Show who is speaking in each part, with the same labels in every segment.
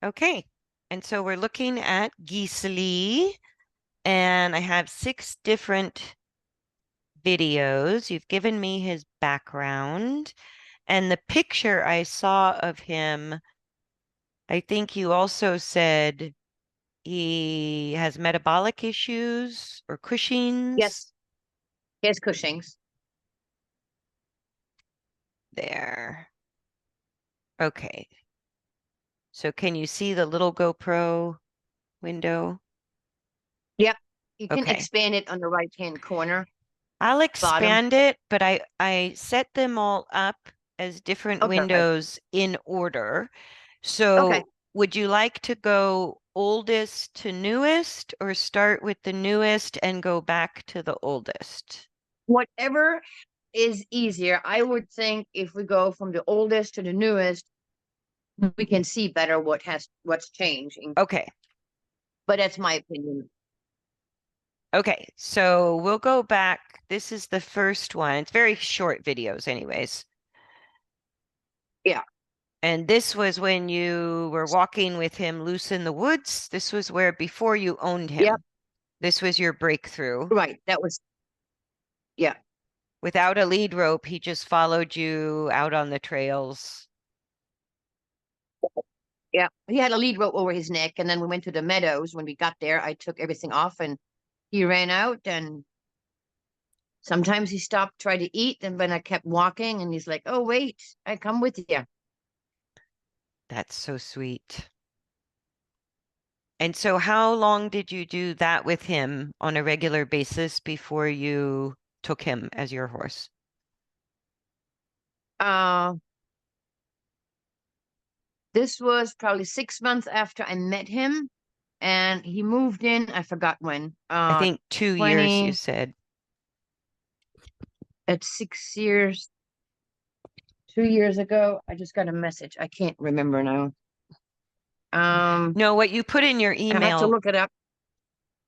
Speaker 1: Okay. And so we're looking at Giesle, and I have 6 different videos. You've given me his background, and the picture I saw of him, I think you also said he has metabolic issues or Cushing's.
Speaker 2: Yes, here's Cushing's.
Speaker 1: There. Okay. So can you see the little GoPro window?
Speaker 2: Yep, you can
Speaker 1: Okay.
Speaker 2: expand it on the right-hand corner,
Speaker 1: I'll
Speaker 2: bottom.
Speaker 1: expand it, but I set them all up as different
Speaker 2: Okay,
Speaker 1: windows in order.
Speaker 2: okay.
Speaker 1: So would you like to go oldest to newest or start with the newest and go back to the oldest?
Speaker 2: Whatever is easier. I would think if we go from the oldest to the newest, we can see better what's changing.
Speaker 1: Okay.
Speaker 2: But that's my opinion.
Speaker 1: Okay. So we'll go back. This is the first one. It's very short videos anyways.
Speaker 2: Yeah.
Speaker 1: And this was when you were walking with him loose in the woods. This was where before you owned
Speaker 2: Yep.
Speaker 1: him. This was your breakthrough.
Speaker 2: Right. That was, yeah.
Speaker 1: Without a lead rope, he just followed you out on the trails.
Speaker 2: Yeah. He had a lead rope over his neck. And then we went to the meadows. When we got there, I took everything off and he ran out. And sometimes he stopped, tried to eat. And then I kept walking and he's like, oh, wait, I come with you.
Speaker 1: That's so sweet. And so how long did you do that with him on a regular basis before you took him as your horse?
Speaker 2: Uh, this was probably 6 months after I met him. And he moved in, I forgot when,
Speaker 1: I think 2 years, you
Speaker 2: 20
Speaker 1: said.
Speaker 2: at 6 years, 2 years ago. I just got a message. I can't remember now.
Speaker 1: No, what you put
Speaker 2: I have to look it up.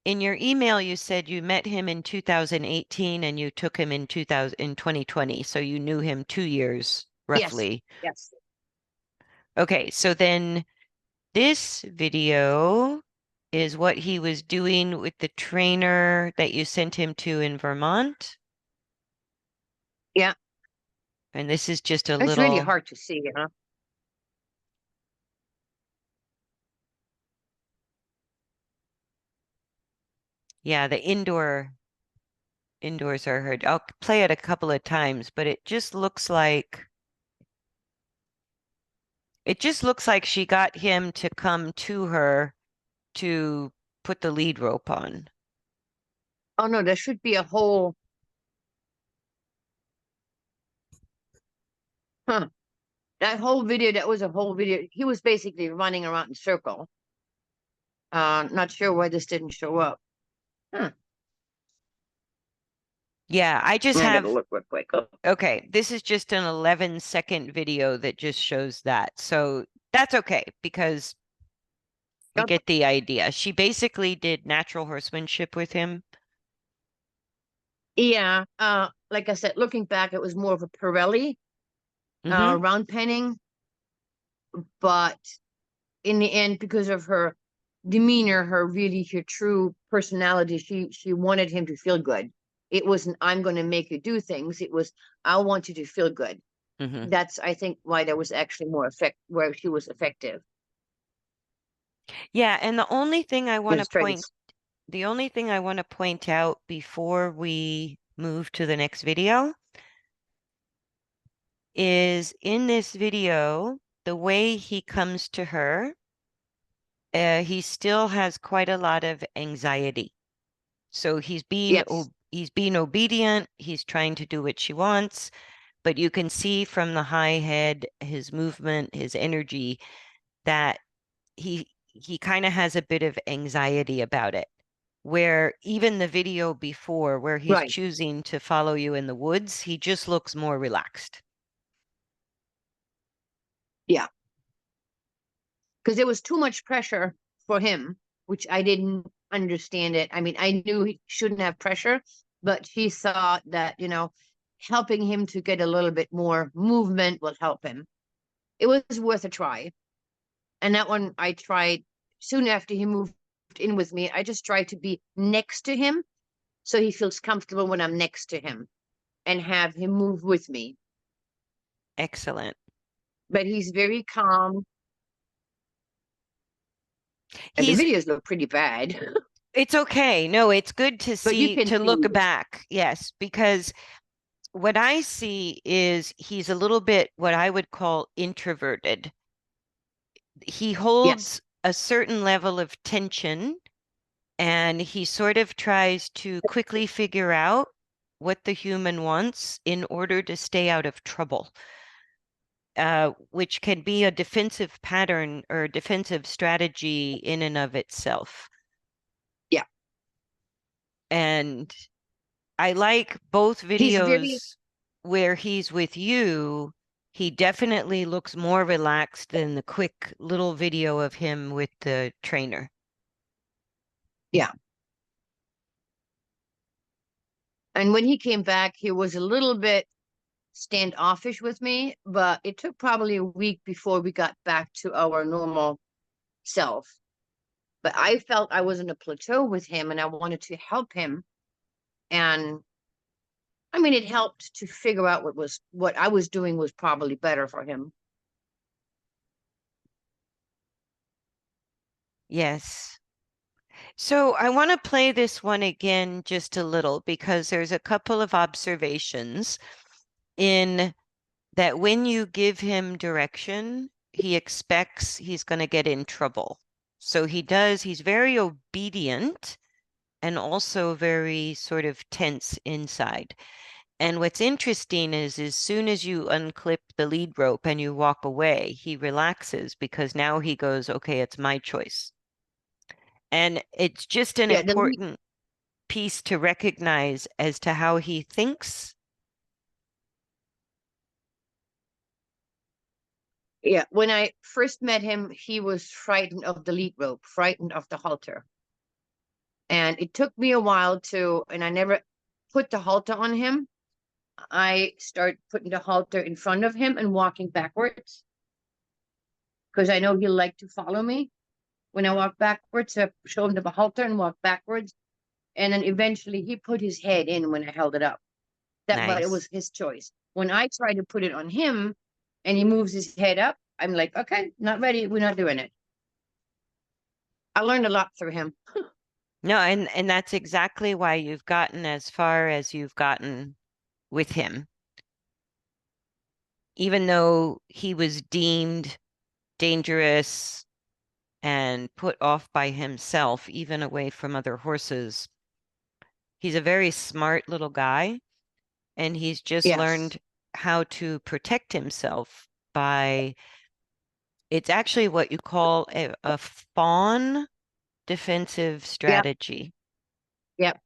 Speaker 1: in your email, you said you met him in 2018 and you took him in 2020. So you knew him 2 years
Speaker 2: Yes,
Speaker 1: roughly.
Speaker 2: yes.
Speaker 1: Okay, so then this video is what he was doing with the trainer that you sent him to in Vermont.
Speaker 2: Yeah,
Speaker 1: And this is just a
Speaker 2: it's really
Speaker 1: little,
Speaker 2: hard to see, huh?
Speaker 1: yeah, the indoors are heard. I'll play it a couple of times, but it just looks like she got him to come to her to put the lead rope on.
Speaker 2: Oh no, there should be a whole, huh? That whole video, that was a whole video. He was basically running around in a circle. Not sure why this didn't show up. Huh.
Speaker 1: Yeah, I just
Speaker 2: I gotta
Speaker 1: have,
Speaker 2: look real quick. Oh,
Speaker 1: okay, this is just an 11-second video that just shows that. So that's okay because we
Speaker 2: okay.
Speaker 1: get the idea. She basically did natural horsemanship with him.
Speaker 2: Yeah, like I said, looking back, it was more of a Pirelli,
Speaker 1: Hmm.
Speaker 2: round penning, but in the end, because of her demeanor, her true personality, she wanted him to feel good. It wasn't, I'm going to make you do things. It was, I want you to feel good.
Speaker 1: Hmm.
Speaker 2: That's, I think, why there was actually more effect, where she was effective.
Speaker 1: Yeah, and
Speaker 2: Just try to,
Speaker 1: the only thing I want to point out before we move to the next video is in this video, the way he comes to her, he still has quite a lot of anxiety. So
Speaker 2: yes,
Speaker 1: he's being obedient, he's trying to do what she wants, but you can see from the high head, his movement, his energy that he kind of has a bit of anxiety about it. Where even the video before, where he's
Speaker 2: right.
Speaker 1: choosing to follow you in the woods, he just looks more relaxed.
Speaker 2: Yeah. Because there was too much pressure for him, which I didn't understand it. I mean, I knew he shouldn't have pressure, but she thought that, helping him to get a little bit more movement will help him. It was worth a try. And that one I tried soon after he moved in with me. I just tried to be next to him so he feels comfortable when I'm next to him and have him move with me.
Speaker 1: Excellent.
Speaker 2: But he's very calm. And the
Speaker 1: He's,
Speaker 2: videos look pretty bad,
Speaker 1: it's okay. No, it's good to
Speaker 2: but you
Speaker 1: see,
Speaker 2: can
Speaker 1: to look
Speaker 2: see,
Speaker 1: back. Yes, because what I see is he's a little bit what I would call introverted. He
Speaker 2: yes,
Speaker 1: holds a certain level of tension and he sort of tries to quickly figure out what the human wants in order to stay out of trouble, which can be a defensive pattern or a defensive strategy in and of itself.
Speaker 2: yeah.
Speaker 1: And I like both
Speaker 2: He's very,
Speaker 1: videos where he's with you. He definitely looks more relaxed than the quick little video of him with the trainer.
Speaker 2: yeah. And when he came back, he was a little bit standoffish with me, but it took probably a week before we got back to our normal self. But I felt I was in a plateau with him and I wanted to help him. And I mean, it helped to figure out what I was doing was probably better for him.
Speaker 1: Yes. So I want to play this one again just a little because there's a couple of observations in that when you give him direction, he expects he's going to get in trouble. So he's very obedient and also very sort of tense inside. And what's interesting is as soon as you unclip the lead rope and you walk away, he relaxes because now he goes, okay, it's my choice. And it's just an
Speaker 2: Yeah,
Speaker 1: important piece to recognize as to how he thinks.
Speaker 2: yeah. When I first met him, he was frightened of the lead rope, frightened of the halter. And it took me a while and I never put the halter on him. I start putting the halter in front of him and walking backwards because I know he'll like to follow me. When I walk backwards, I show him the halter and walk backwards. And then eventually he put his head in when I held it up. But it
Speaker 1: Nice.
Speaker 2: was his choice. When I try to put it on him and he moves his head up, I'm like, okay, not ready. We're not doing it. I learned a lot through him.
Speaker 1: No, and that's exactly why you've gotten as far as you've gotten with him. Even though he was deemed dangerous and put off by himself, even away from other horses, he's a very smart little guy, and he's just
Speaker 2: Yes.
Speaker 1: learned how to protect himself by it's actually what you call a fawn defensive
Speaker 2: Yep.
Speaker 1: strategy.
Speaker 2: Yep.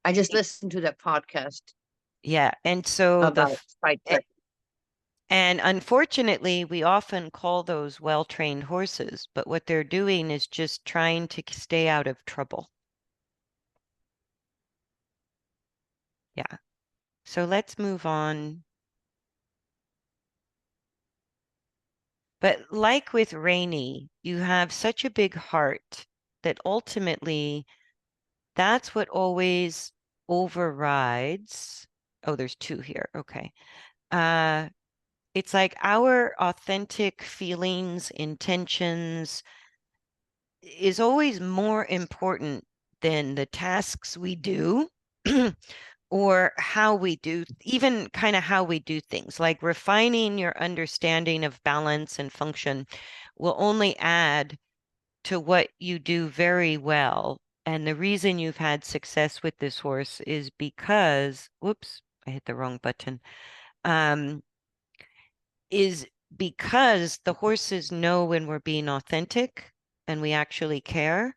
Speaker 2: I just listened to that podcast
Speaker 1: Yeah, and so
Speaker 2: about fight trick.
Speaker 1: and unfortunately, we often call those well-trained horses, but what they're doing is just trying to stay out of trouble. Yeah. So let's move on. But like with Rani, you have such a big heart that ultimately that's what always overrides. Oh, there's two here. Okay. Uh, it's like our authentic feelings, intentions is always more important than the tasks we do or how we do, even kind of how we do things. Like refining your understanding of balance and function will only add to what you do very well. And the reason you've had success with this horse is because, whoops, I hit the wrong button. Um, is because the horses know when we're being authentic and we actually care,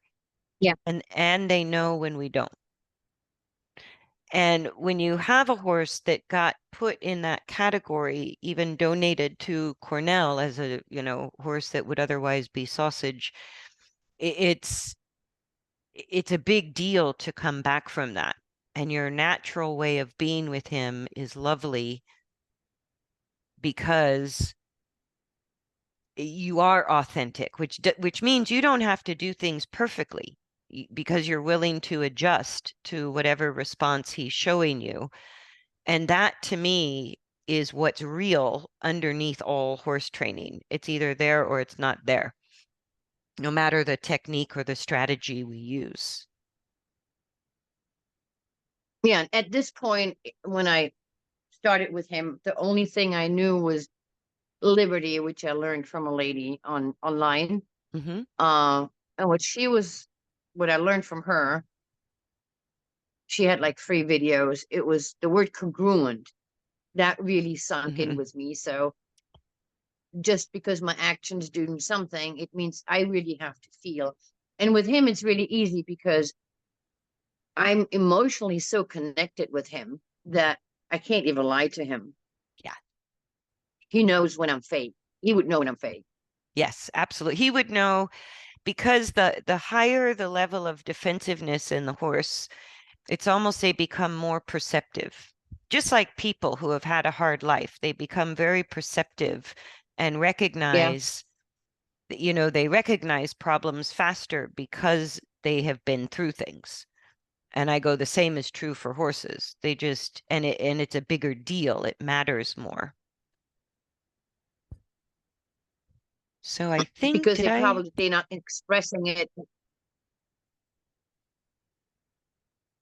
Speaker 2: Yeah.
Speaker 1: and they know when we don't. And when you have a horse that got put in that category, even donated to Cornell as a, horse that would otherwise be sausage, it's it's a big deal to come back from that. And your natural way of being with him is lovely because you are authentic, which means you don't have to do things perfectly because you're willing to adjust to whatever response he's showing you. And that to me is what's real underneath all horse training. It's either there or it's not there, no matter the technique or the strategy we use.
Speaker 2: Yeah, at this point, when I started with him, the only thing I knew was liberty, which I learned from a lady online.
Speaker 1: Hmm.
Speaker 2: And what I learned from her, she had like 3 videos. It was the word congruent that really sunk in
Speaker 1: Hmm.
Speaker 2: with me. So just because my actions do something, it means I really have to feel. And with him, it's really easy because I'm emotionally so connected with him that I can't even lie to him.
Speaker 1: Yeah.
Speaker 2: He knows when I'm fake. He would know when I'm fake.
Speaker 1: Yes, absolutely. He would know because the higher the level of defensiveness in the horse, it's almost they become more perceptive. Just like people who have had a hard life, they become very perceptive and
Speaker 2: Yeah,
Speaker 1: recognize, they recognize problems faster because they have been through things. And I go, the same is true for horses. They just, and it's a bigger deal. It matters more. So I think,
Speaker 2: because
Speaker 1: did I?
Speaker 2: they're not expressing it.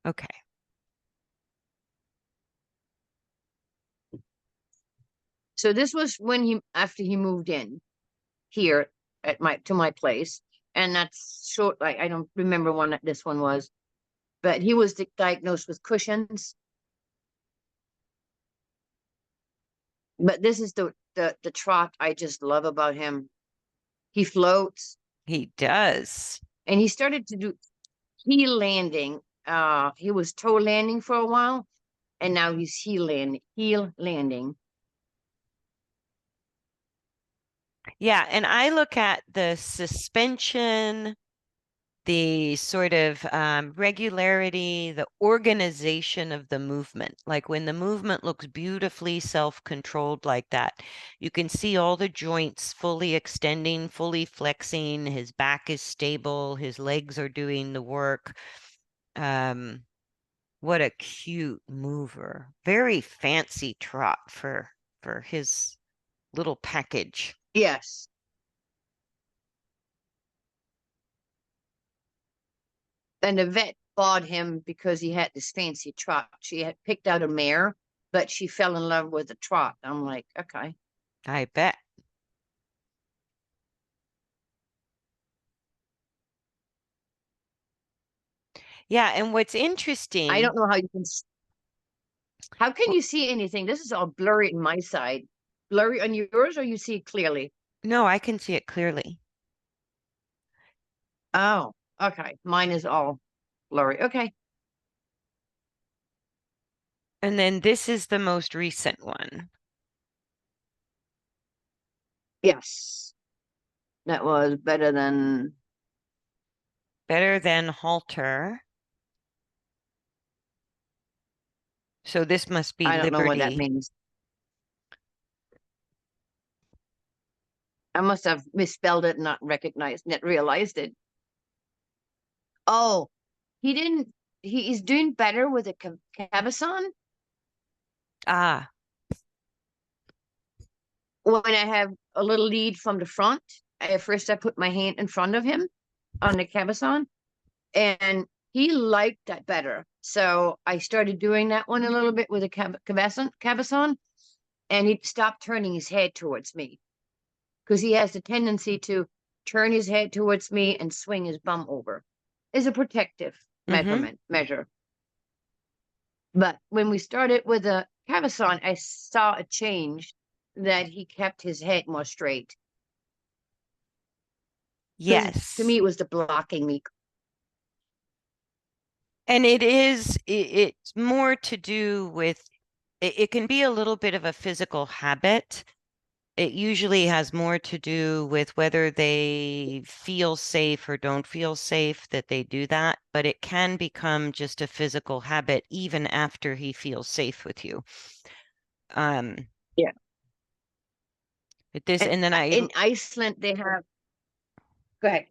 Speaker 1: Okay.
Speaker 2: So this was when he after he moved in here at my place, and that's short. Like I don't remember when this one was, but he was diagnosed with Cushing's. But this is the trot I just love about him. He floats,
Speaker 1: He does.
Speaker 2: and he started to do heel landing. He was toe landing for a while, and now he's heel landing.
Speaker 1: Yeah, and I look at the suspension, the sort of regularity, the organization of the movement. Like when the movement looks beautifully self-controlled like that, you can see all the joints fully extending, fully flexing. His back is stable, his legs are doing the work. Um, what a cute mover. Very fancy trot for his little package.
Speaker 2: Yes. And the vet bought him because he had this fancy trot. She had picked out a mare, but she fell in love with the trot. I'm like, okay.
Speaker 1: I bet. Yeah, and what's
Speaker 2: I
Speaker 1: interesting,
Speaker 2: don't know how you can. How can you see anything? This is all blurry on my side. Blurry on yours, or you see it clearly?
Speaker 1: no, I can see it clearly.
Speaker 2: Oh, okay. Mine is all blurry. Okay.
Speaker 1: And then this is the most recent one.
Speaker 2: Yes. That was better than,
Speaker 1: Better than halter. So this must be
Speaker 2: I don't know what that
Speaker 1: Liberty.
Speaker 2: means. I must have misspelled it and not realized it. Oh, he didn't, he is doing better with a cabezon.
Speaker 1: Ah,
Speaker 2: When I have a little lead from the front, first I put my hand in front of him on the cabezon, and he liked that better. So I started doing that one a little bit with a cabezon, and he stopped turning his head towards me because he has the tendency to turn his head towards me and swing his bum over. Is a protective
Speaker 1: mm-hmm.
Speaker 2: measure. But when we started with the cabezon, I saw a change that he kept his head more straight. Because to me,
Speaker 1: Yes.
Speaker 2: it was the blocking me.
Speaker 1: And it's more to do with, it can be a little bit of a physical habit. It usually has more to do with whether they feel safe or don't feel safe that they do that, but it can become just a physical habit even after he feels safe with you. Um,
Speaker 2: Yeah.
Speaker 1: This,
Speaker 2: And
Speaker 1: and then
Speaker 2: in Iceland, they have, go ahead.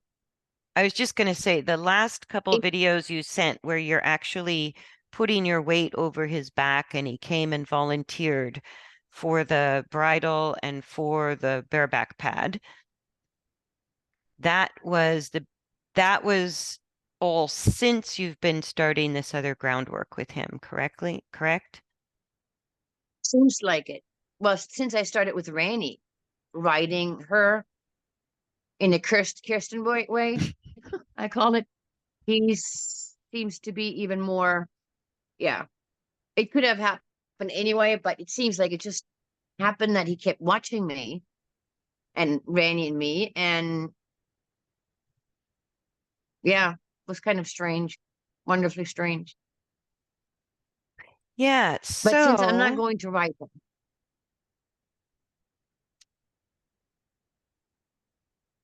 Speaker 1: I was just going to say the last couple
Speaker 2: In,
Speaker 1: videos you sent where you're actually putting your weight over his back and he came and volunteered for the bridle and for the bareback pad. That was that was all since you've been starting this other groundwork with him, correct?
Speaker 2: seems like it. Well, since I started with Rani, riding her in a Kirsten way, I call it, he seems to be even more, yeah. It could have happened anyway, but it seems like it just happened that he kept watching me and Rani and me, and yeah, it was kind of strange, wonderfully strange.
Speaker 1: Yeah,
Speaker 2: But since I'm not
Speaker 1: so
Speaker 2: going to ride them,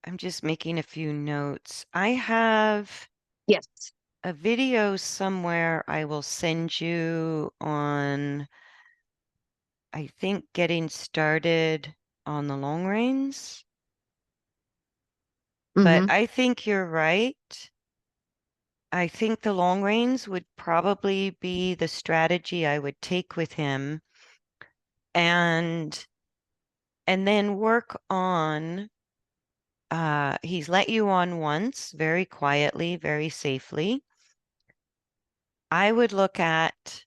Speaker 1: I'm just making a few notes. I have
Speaker 2: yes.
Speaker 1: a video somewhere I will send you on, I think, getting started on the long reins. But
Speaker 2: Mm-hmm.
Speaker 1: I think you're right. I think the long reins would probably be the strategy I would take with him and then work on he's let you on once very quietly, very safely. I would look at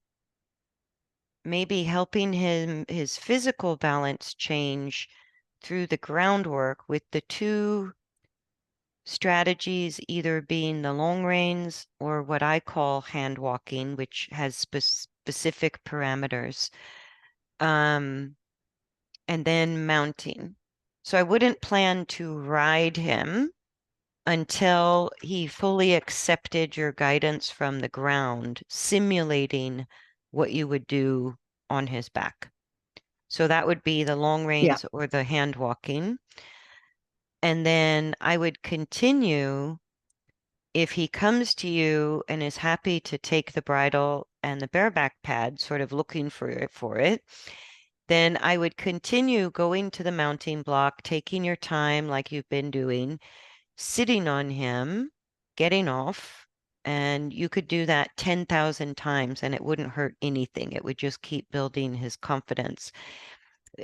Speaker 1: maybe helping him his physical balance change through the groundwork with the two strategies either being the long reins or what I call hand walking, which has specific parameters, um, and then mounting. So I wouldn't plan to ride him until he fully accepted your guidance from the ground, simulating what you would do on his back. So that would be the long
Speaker 2: Yeah.
Speaker 1: reins or the hand walking. And then I would continue if he comes to you and is happy to take the bridle and the bareback pad, sort of looking for it, then I would continue going to the mounting block, taking your time like you've been doing, sitting on him, getting off, and you could do that 10,000 times and it wouldn't hurt anything. It would just keep building his confidence.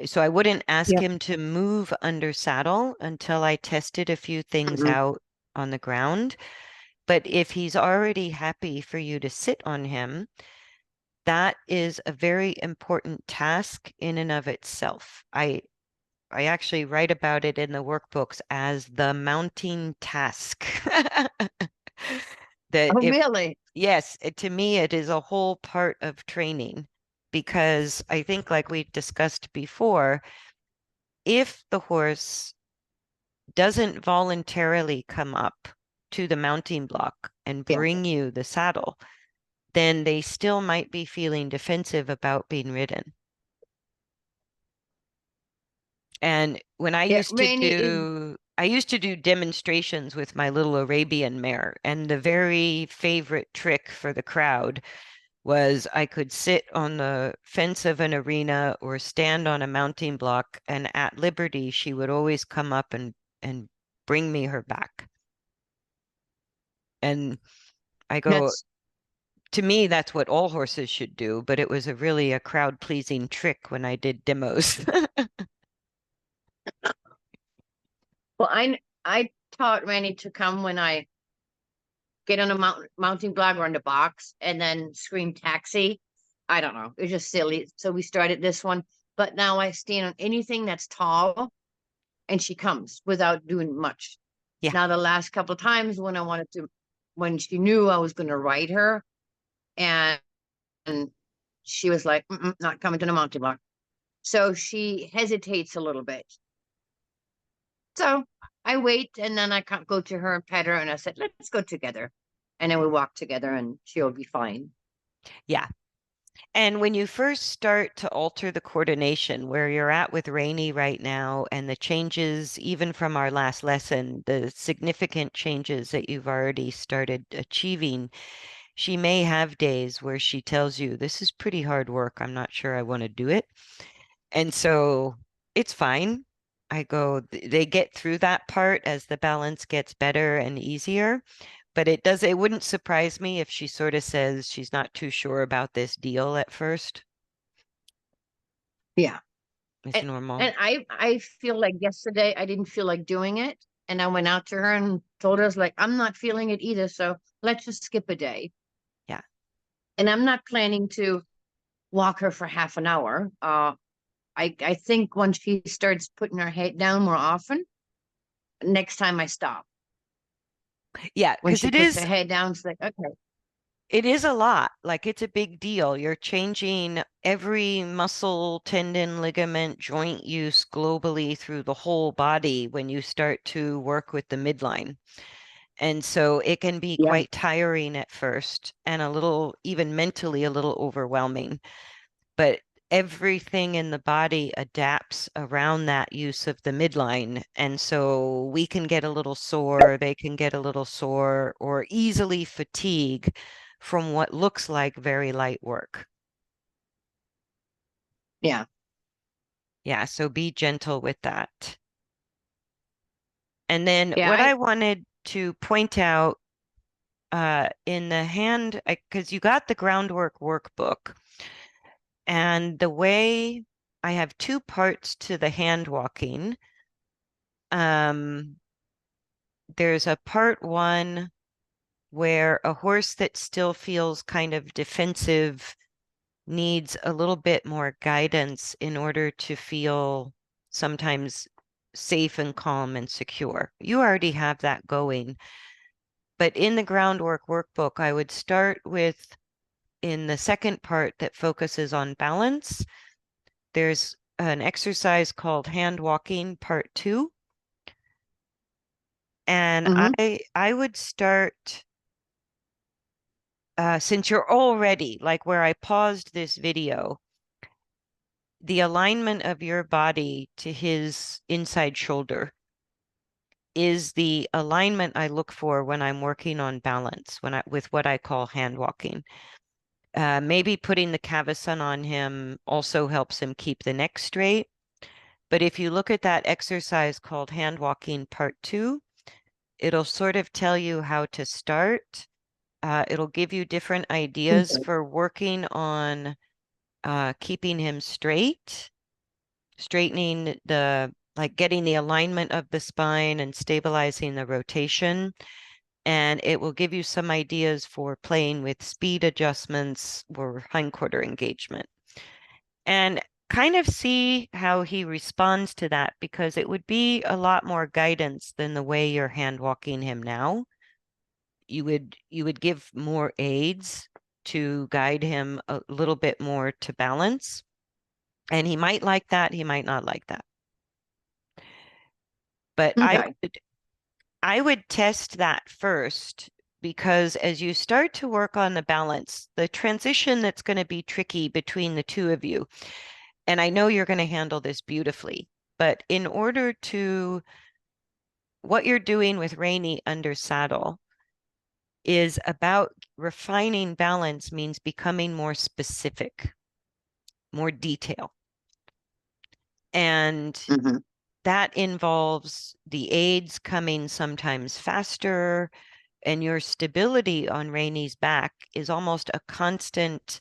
Speaker 1: So I wouldn't ask
Speaker 2: Yeah.
Speaker 1: him to move under saddle until I tested a few things
Speaker 2: Mm-hmm.
Speaker 1: out on the ground. But if he's already happy for you to sit on him, that is a very important task in and of itself. I actually write about it in the workbooks as the mounting task. That
Speaker 2: Oh,
Speaker 1: if,
Speaker 2: really?
Speaker 1: yes, to me, it is a whole part of training because I think, like we discussed before, if the horse doesn't voluntarily come up to the mounting block and
Speaker 2: Yeah.
Speaker 1: bring you the saddle, then they still might be feeling defensive about being ridden. And when
Speaker 2: Yeah. Rani is,
Speaker 1: I used to do demonstrations with my little Arabian mare, and the very favorite trick for the crowd was I could sit on the fence of an arena or stand on a mounting block, and at liberty, she would always come up and bring me her back. And I go,
Speaker 2: that's,
Speaker 1: to me, that's what all horses should do, but it was a really a crowd pleasing trick when I did demos.
Speaker 2: well, I taught Rani to come when I get on a mounting block or on the box and then scream taxi. I don't know. It's just silly. So we started this one, but now I stand on anything that's tall and she comes without doing much.
Speaker 1: Yeah,
Speaker 2: Now, the last couple of times when I wanted to, when she knew I was going to ride her and she was like, not coming to the mountain block. So she hesitates a little bit. So I wait and then I can't go to her and pet her. And I said, let's go together. And then we walk together and she'll be fine.
Speaker 1: yeah. And when you first start to alter the coordination where you're at with Rainy right now and the changes, even from our last lesson, the significant changes that you've already started achieving, she may have days where she tells you, this is pretty hard work. I'm not sure I want to do it. And so it's fine. I go, they get through that part as the balance gets better and easier. But it wouldn't surprise me if she sort of says she's not too sure about this deal at first.
Speaker 2: Yeah.
Speaker 1: It's
Speaker 2: And,
Speaker 1: normal.
Speaker 2: and I feel like yesterday I didn't feel like doing it. And I went out to her and told her, I was like, I'm not feeling it either. So let's just skip a day.
Speaker 1: Yeah.
Speaker 2: And I'm not planning to walk her for half an hour. I think when she starts putting her head down more often, next time I stop.
Speaker 1: Yeah,
Speaker 2: When
Speaker 1: because
Speaker 2: she puts her head down, it's like, okay,
Speaker 1: it is a lot. Like it's a big deal. You're changing every muscle, tendon, ligament, joint use globally through the whole body when you start to work with the midline. And so it can be
Speaker 2: yeah,
Speaker 1: quite tiring at first and a little, even mentally, a little overwhelming. But everything in the body adapts around that use of the midline. And so we can get a little sore, they can get a little sore, or easily fatigue from what looks like very light work.
Speaker 2: yeah,
Speaker 1: Yeah, so be gentle with that. And then
Speaker 2: yeah.
Speaker 1: what I wanted to point out in the hand, because you got the groundwork workbook, and the way I have two parts to the hand walking. Um, there's a part one where a horse that still feels kind of defensive needs a little bit more guidance in order to feel sometimes safe and calm and secure. You already have that going. But in the groundwork workbook, I would start with in the second part that focuses on balance. There's an exercise called hand walking part two. And
Speaker 2: Hmm.
Speaker 1: I would start since you're already like where I paused this video, the alignment of your body to his inside shoulder is the alignment I look for when I'm working on balance, with what I call hand walking. Maybe putting the cavesson on him also helps him keep the neck straight. But if you look at that exercise called hand walking part two, it'll sort of tell you how to start. It'll give you different ideas
Speaker 2: Okay.
Speaker 1: for working on keeping him straight, straightening like getting the alignment of the spine and stabilizing the rotation. And it will give you some ideas for playing with speed adjustments or hindquarter engagement. And kind of see how he responds to that because it would be a lot more guidance than the way you're hand walking him now. You would give more aids to guide him a little bit more to balance. And he might like that, he might not like that. But
Speaker 2: Okay.
Speaker 1: I would test that first because as you start to work on the balance, the transition that's going to be tricky between the two of you, and I know you're going to handle this beautifully, but in order to what you're doing with Rani under saddle is about refining balance means becoming more specific, more detail. And
Speaker 2: Hmm.
Speaker 1: that involves the aids coming sometimes faster, and your stability on Rainey's back is almost a constant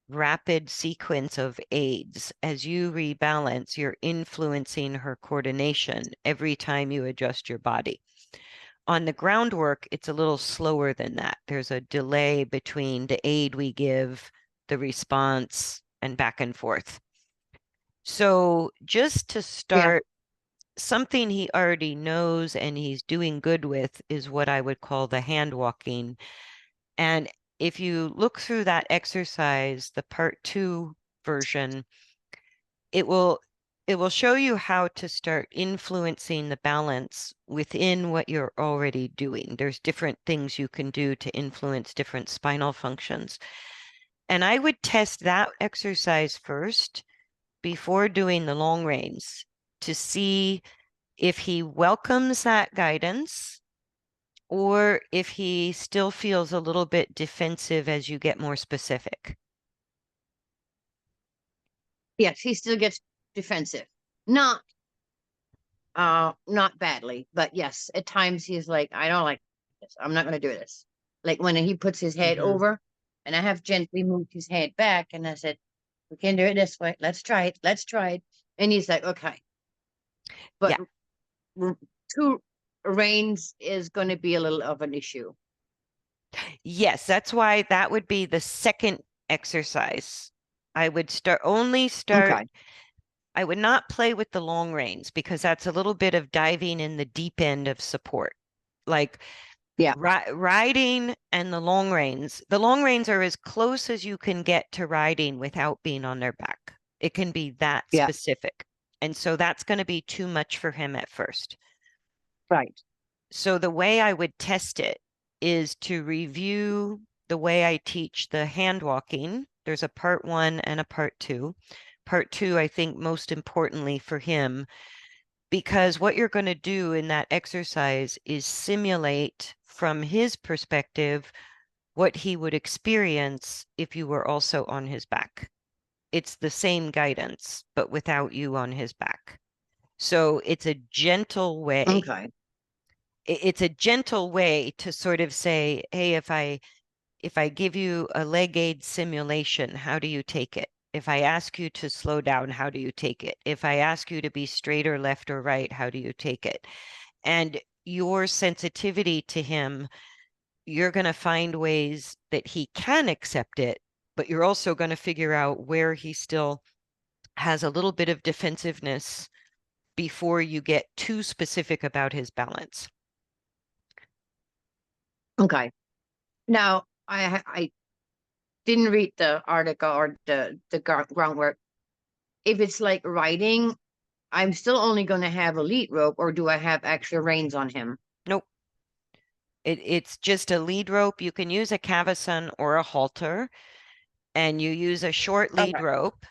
Speaker 1: rapid sequence of aids. As you rebalance, you're influencing her coordination every time you adjust your body. On the groundwork, it's a little slower than that. There's a delay between the aid we give, the response, and back and forth. So just to
Speaker 2: Yeah.
Speaker 1: start, something he already knows and he's doing good with is what I would call the hand walking. And if you look through that exercise, the part two version, it will it will show you how to start influencing the balance within what you're already doing. There's different things you can do to influence different spinal functions. And I would test that exercise first before doing the long reins to see if he welcomes that guidance or if he still feels a little bit defensive as you get more specific.
Speaker 2: Yes, he still gets defensive. Not Not badly, but yes, at times he's like, I don't like this. I'm not going to do this. Like when he puts his head
Speaker 1: Hmm.
Speaker 2: over, and I have gently moved his head back, and I said, we can do it this way. Let's try it. Let's try it. And he's like, okay. But
Speaker 1: Yeah.
Speaker 2: two reins is going to be a little of an issue.
Speaker 1: Yes, that's why that would be the second exercise. I would start.
Speaker 2: Okay.
Speaker 1: I would not play with the long reins because that's a little bit of diving in the deep end of support. Like
Speaker 2: Yeah.
Speaker 1: riding and the long reins. The long reins are as close as you can get to riding without being on their back. It can be that
Speaker 2: Yeah.
Speaker 1: specific. And so that's going to be too much for him at first.
Speaker 2: Right.
Speaker 1: So the way I would test it is to review the way I teach the hand walking. There's a part one and a part two. Part two, I think most importantly for him, because what you're going to do in that exercise is simulate from his perspective what he would experience if you were also on his back. It's the same guidance, but without you on his back. So it's a gentle way.
Speaker 2: Okay.
Speaker 1: It's a gentle way to sort of say, hey, if I give you a leg aid simulation, how do you take it? If I ask you to slow down, how do you take it? If I ask you to be straight or left or right, how do you take it? And your sensitivity to him, you're going to find ways that he can accept it, but you're also going to figure out where he still has a little bit of defensiveness before you get too specific about his balance.
Speaker 2: Okay. Now, I didn't read the article or the groundwork. If it's like riding, I'm still only going to have a lead rope, or do I have extra reins on him?
Speaker 1: Nope. It's just a lead rope. You can use a cavesson or a halter, and you use a short lead
Speaker 2: Okay.
Speaker 1: rope.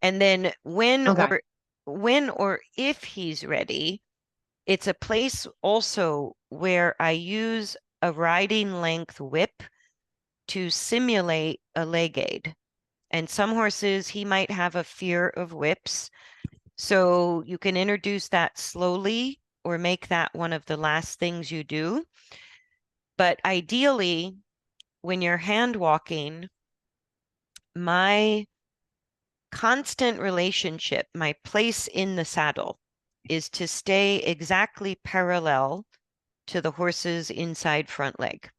Speaker 1: And then
Speaker 2: Okay.
Speaker 1: when or if he's ready, it's a place also where I use a riding length whip to simulate a leg aid. And some horses, he might have a fear of whips. So you can introduce that slowly or make that one of the last things you do. But ideally, when you're hand walking, my constant relationship, my place in the saddle is to stay exactly parallel to the horse's inside front leg.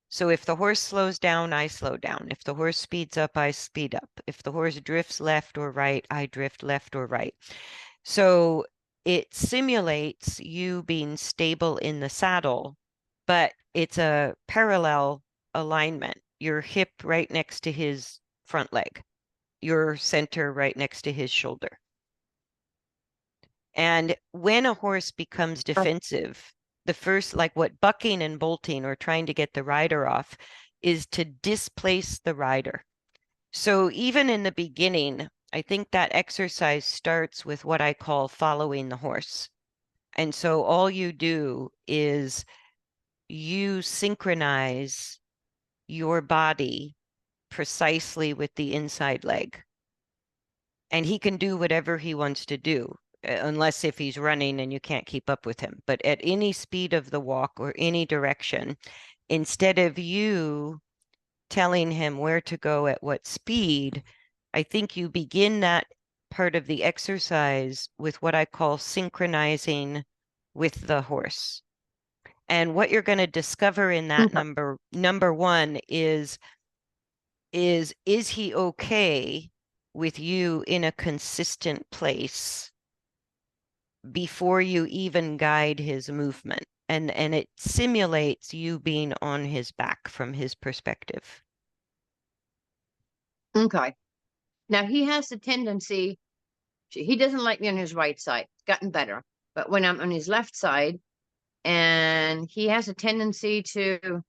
Speaker 1: So if the horse slows down, I slow down. If the horse speeds up, I speed up. If the horse drifts left or right, I drift left or right. So it simulates you being stable in the saddle, but it's a parallel alignment. Your hip right next to his front leg, your center right next to his shoulder. And when a horse becomes defensive, the first, like what bucking and bolting or trying to get the rider off, is to displace the rider. So even in the beginning, I think that exercise starts with what I call following the horse. And so all you do is you synchronize your body precisely with the inside leg. And he can do whatever he wants to do, unless if he's running and you can't keep up with him. But at any speed of the walk or any direction, instead of you telling him where to go at what speed, I think you begin that part of the exercise with what I call synchronizing with the horse. And what you're going to discover in that
Speaker 2: Okay.
Speaker 1: number one is he okay with you in a consistent place before you even guide his movement? And it simulates you being on his back from his perspective.
Speaker 2: Okay. Now he has the tendency, he doesn't like me on his right side. It's gotten better. But when I'm on his left side, and he has a tendency to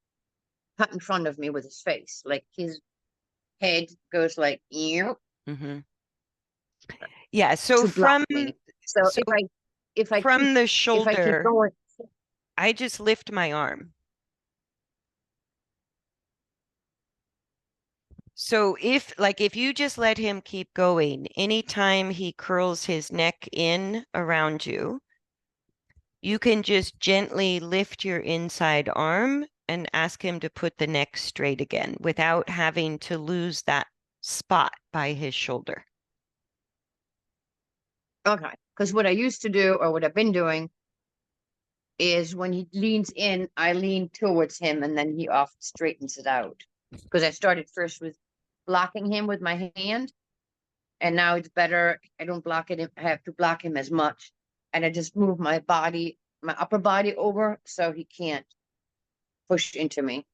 Speaker 2: cut in front of me with his face. Like his head goes like, ew,
Speaker 1: Hmm. Yeah, so
Speaker 2: to block me. So
Speaker 1: so from the
Speaker 2: if I keep
Speaker 1: shoulder,
Speaker 2: going,
Speaker 1: I just lift my arm. So if you just let him keep going, anytime he curls his neck in around you, You can just gently lift your inside arm and ask him to put the neck straight again without having to lose that spot by his shoulder.
Speaker 2: Okay. Because what I used to do, or what I've been doing, is when he leans in, I lean towards him and then he often straightens it out. Because I started first with blocking him with my hand, and now it's better. I don't block it. I have to block him as much. And I just move my body, my upper body over so he can't push into me.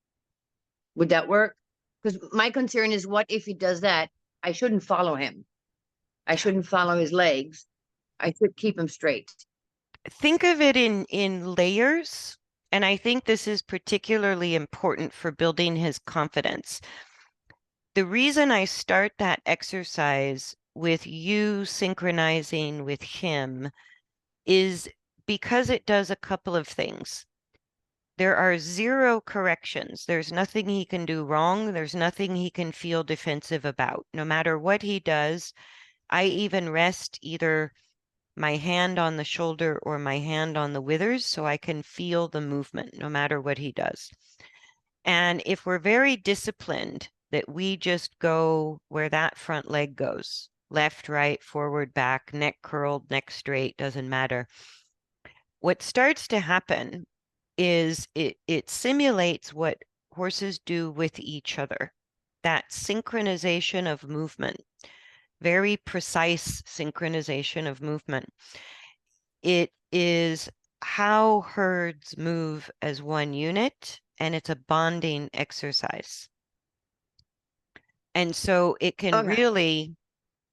Speaker 2: Would that work? Because my concern is, what if he does that? I shouldn't follow him. I shouldn't follow his legs. I should keep him straight.
Speaker 1: Think of it in layers, and I think this is particularly important for building his confidence. The reason I start that exercise with you synchronizing with him is because it does a couple of things. There are zero corrections. There's nothing he can do wrong. There's nothing he can feel defensive about. No matter what he does, I even rest either my hand on the shoulder or my hand on the withers so I can feel the movement no matter what he does. And if we're very disciplined, that we just go where that front leg goes, left, right, forward, back, neck curled, neck straight, doesn't matter. What starts to happen is it simulates what horses do with each other. That synchronization of movement, very precise synchronization of movement. It is how herds move as one unit, and it's a bonding exercise. And so it can
Speaker 2: Okay.
Speaker 1: really,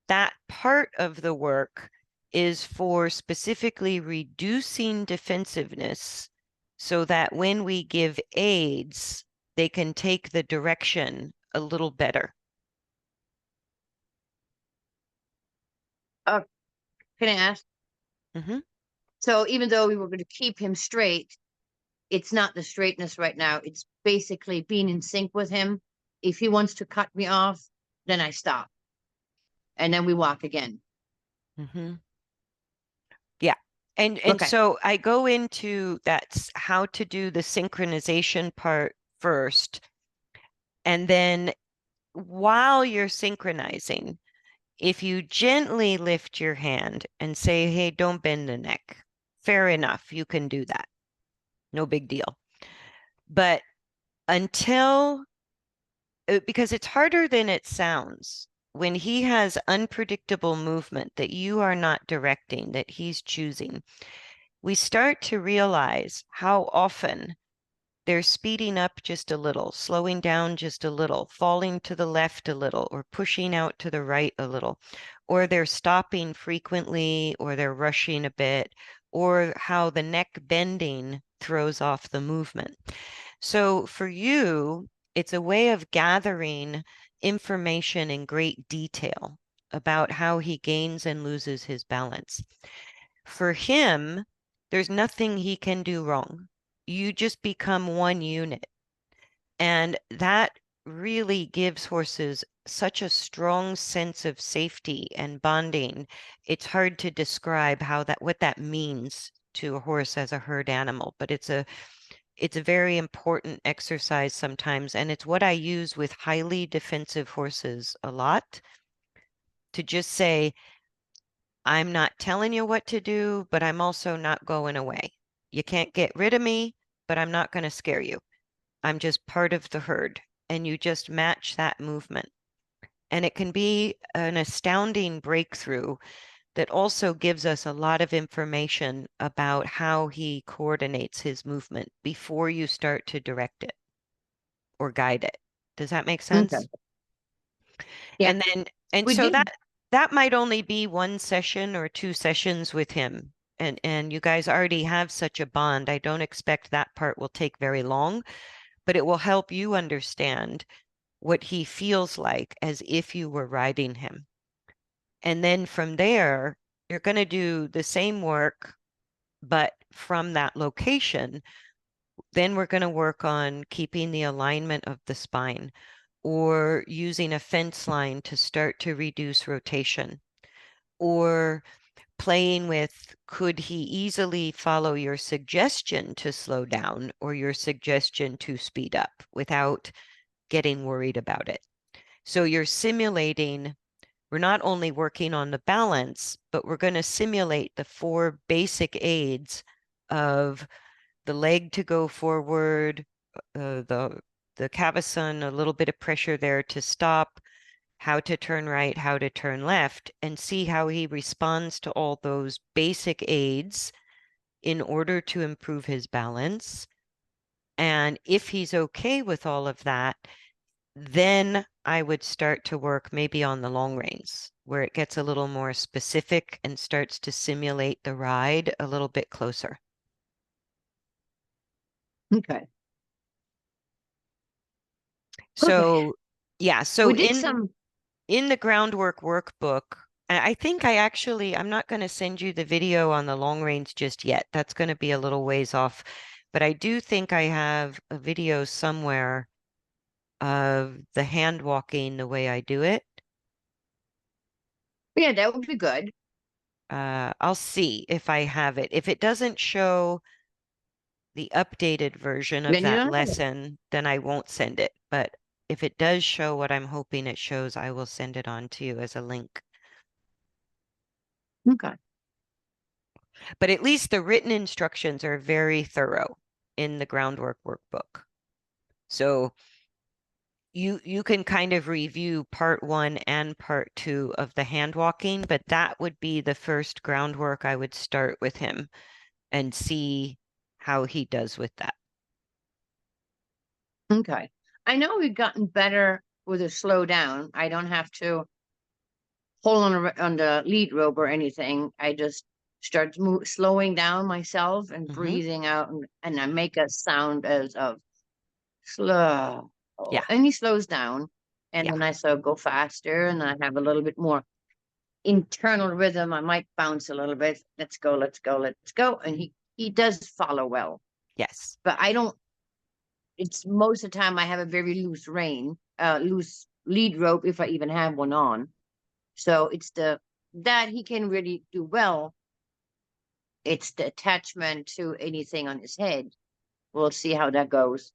Speaker 1: that part of the work is for specifically reducing defensiveness so that when we give aids, they can take the direction a little better.
Speaker 2: Can I ask?
Speaker 1: Hmm.
Speaker 2: So even though we were going to keep him straight, it's not the straightness right now. It's basically being in sync with him. If he wants to cut me off, then I stop. And then we walk again.
Speaker 1: Hmm. Yeah. And
Speaker 2: Okay.
Speaker 1: so I go into that's how to do the synchronization part first. And then while you're synchronizing, if you gently lift your hand and say, hey, don't bend the neck, fair enough, you can do that. No big deal. But until, because it's harder than it sounds, when he has unpredictable movement that you are not directing, that he's choosing, we start to realize how often they're speeding up just a little, slowing down just a little, falling to the left a little, or pushing out to the right a little, or they're stopping frequently, or they're rushing a bit, or how the neck bending throws off the movement. So for you, it's a way of gathering information in great detail about how he gains and loses his balance. For him, there's nothing he can do wrong. You just become one unit. And that really gives horses such a strong sense of safety and bonding. It's hard to describe what that means to a horse as a herd animal, but it's a very important exercise sometimes, and it's what I use with highly defensive horses a lot to just say, I'm not telling you what to do, but I'm also not going away. You can't get rid of me, but I'm not going to scare you. I'm just part of the herd. And you just match that movement. And it can be an astounding breakthrough that also gives us a lot of information about how he coordinates his movement before you start to direct it or guide it. Does that make
Speaker 2: Okay.
Speaker 1: sense?
Speaker 2: Yeah,
Speaker 1: And then, and
Speaker 2: we
Speaker 1: so
Speaker 2: do.
Speaker 1: that might only be one session or two sessions with him. And you guys already have such a bond. I don't expect that part will take very long, but it will help you understand what he feels like as if you were riding him. And then from there, you're going to do the same work, but from that location. Then we're going to work on keeping the alignment of the spine or using a fence line to start to reduce rotation or playing with, could he easily follow your suggestion to slow down or your suggestion to speed up without getting worried about it? So you're simulating, we're not only working on the balance, but we're going to simulate the four basic aids of the leg to go forward, the cavesson, a little bit of pressure there to stop, how to turn right, how to turn left, and see how he responds to all those basic aids in order to improve his balance. And if he's okay with all of that, then I would start to work maybe on the long reins, where it gets a little more specific and starts to simulate the ride a little bit closer.
Speaker 2: Okay. Okay.
Speaker 1: So, yeah, so
Speaker 2: We did some.
Speaker 1: in the groundwork workbook, I think I'm not going to send you the video on the long range just yet. That's going to be a little ways off, but I do think I have a video somewhere of the hand walking the way I do it.
Speaker 2: Yeah, that would be good.
Speaker 1: I'll see if I have it. If it doesn't show the updated version of
Speaker 2: Then you
Speaker 1: that
Speaker 2: don't have it.
Speaker 1: lesson, then I won't send it. But if it does show what I'm hoping it shows, I will send it on to you as a link.
Speaker 2: Okay.
Speaker 1: But at least the written instructions are very thorough in the groundwork workbook. So you can kind of review part 1 and part 2 of the hand walking, but that would be the first groundwork I would start with him and see how he does with that.
Speaker 2: Okay. I know we've gotten better with a slow down. I don't have to hold on the lead rope or anything. I just start slowing down myself and
Speaker 1: Hmm.
Speaker 2: breathing out, and I make a sound as of slow.
Speaker 1: Yeah,
Speaker 2: And he slows down, and
Speaker 1: yeah,
Speaker 2: then I sort of go faster, and I have a little bit more internal rhythm. I might bounce a little bit. Let's go, let's go, let's go. And he does follow well,
Speaker 1: yes.
Speaker 2: but I don't. It's most of the time I have a very loose lead rope if I even have one on. So it's that he can really do well. It's the attachment to anything on his head. We'll see how that goes.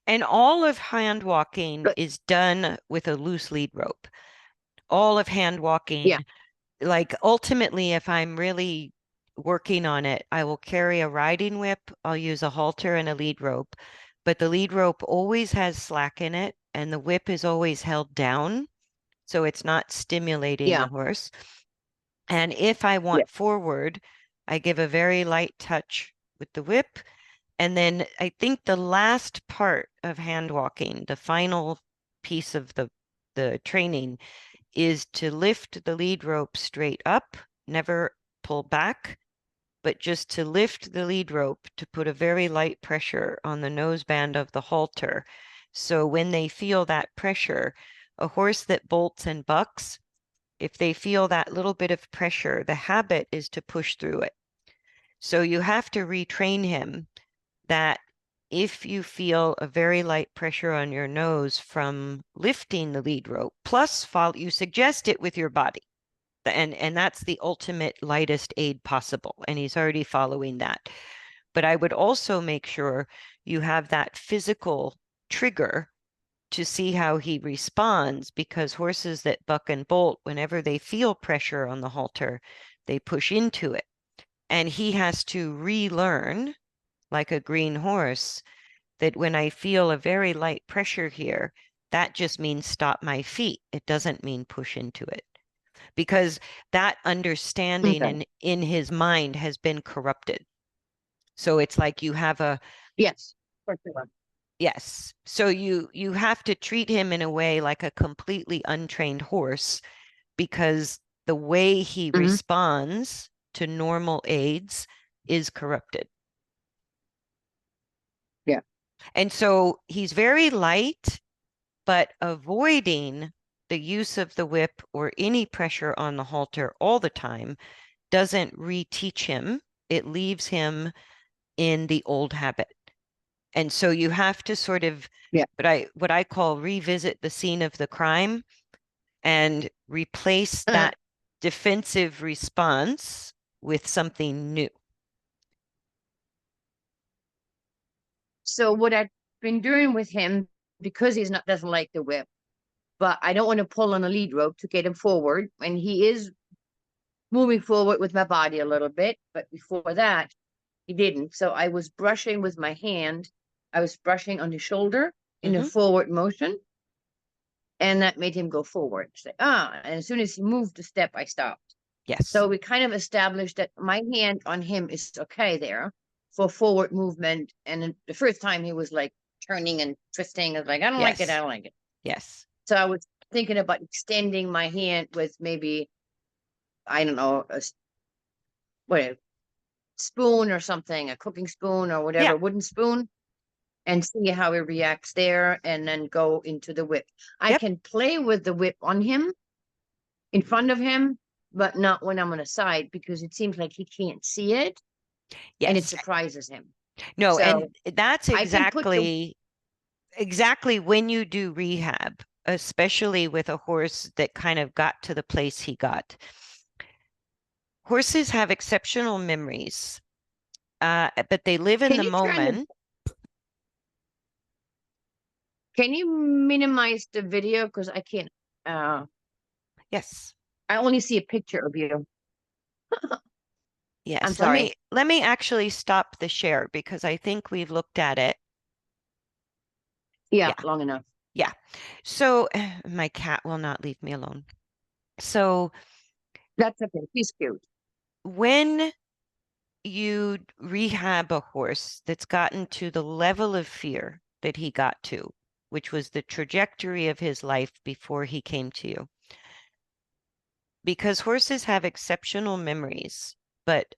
Speaker 1: And all of hand walking
Speaker 2: But
Speaker 1: is done with a loose lead rope. All of hand
Speaker 2: yeah,
Speaker 1: walking, like ultimately, if I'm really working on it, I will carry a riding whip. I'll use a halter and a lead rope, but the lead rope always has slack in it and the whip is always held down. So it's not stimulating the
Speaker 2: yeah,
Speaker 1: horse. And if I
Speaker 2: yeah.
Speaker 1: want forward, I give a very light touch with the whip. And then I think the last part of hand walking, the final piece of the training, is to lift the lead rope straight up, never pull back, but just to lift the lead rope to put a very light pressure on the noseband of the halter. So when they feel that pressure, a horse that bolts and bucks, if they feel that little bit of pressure, the habit is to push through it. So you have to retrain him that if you feel a very light pressure on your nose from lifting the lead rope, plus you suggest it with your body. And that's the ultimate lightest aid possible. And he's already following that. But I would also make sure you have that physical trigger to see how he responds, because horses that buck and bolt, whenever they feel pressure on the halter, they push into it. And he has to relearn, like a green horse, that when I feel a very light pressure here, that just means stop my feet. It doesn't mean push into it. Because that understanding
Speaker 2: Okay.
Speaker 1: in his mind has been corrupted. So it's like you have a
Speaker 2: Yes, for sure.
Speaker 1: yes. So you have to treat him in a way like a completely untrained horse, because the way he
Speaker 2: Hmm.
Speaker 1: responds to normal aids is corrupted.
Speaker 2: Yeah.
Speaker 1: And so he's very light, but avoiding the use of the whip or any pressure on the halter all the time doesn't reteach him. It leaves him in the old habit. And so you have to sort of
Speaker 2: Yeah.
Speaker 1: what I call revisit the scene of the crime and replace
Speaker 2: Uh,
Speaker 1: that defensive response with something new.
Speaker 2: So what I've been doing with him, because he's not doesn't like the whip, but I don't want to pull on a lead rope to get him forward, and he is moving forward with my body a little bit, but before that, he didn't. So I was brushing with my hand. I was brushing on his shoulder in a
Speaker 1: Mm-hmm.
Speaker 2: forward motion, and that made him go forward. Say, and as soon as he moved a step, I stopped.
Speaker 1: Yes.
Speaker 2: So we kind of established that my hand on him is okay there for forward movement. And the first time he was like turning and twisting, I was like, I don't like it, I
Speaker 1: Yes.
Speaker 2: don't like it.
Speaker 1: Yes.
Speaker 2: So I was thinking about extending my hand with maybe, I don't know, a spoon or something, a cooking spoon or
Speaker 1: Yeah.
Speaker 2: whatever, wooden spoon, and see how he reacts there, and then go into the whip. I
Speaker 1: Yep.
Speaker 2: can play with the whip on him, in front of him, but not when I'm on the side, because it seems like he can't see it and it
Speaker 1: Yes.
Speaker 2: surprises him.
Speaker 1: No,
Speaker 2: So
Speaker 1: and that's
Speaker 2: I can put the
Speaker 1: exactly when you do rehab, especially with a horse that kind of got to the place he got. Horses have exceptional memories, but they live in
Speaker 2: can
Speaker 1: the
Speaker 2: you turn the
Speaker 1: moment.
Speaker 2: can you minimize the video, because I can't uh
Speaker 1: Yes.
Speaker 2: I only see a picture of you. I'm
Speaker 1: Yes.
Speaker 2: sorry.
Speaker 1: Let me actually stop the share because I think we've looked at it.
Speaker 2: Yeah,
Speaker 1: Yeah.
Speaker 2: long enough.
Speaker 1: Yeah. So my cat will not leave me alone. So
Speaker 2: That's okay. He's cute.
Speaker 1: when you rehab a horse that's gotten to the level of fear that he got to, which was the trajectory of his life before he came to you, because horses have exceptional memories, but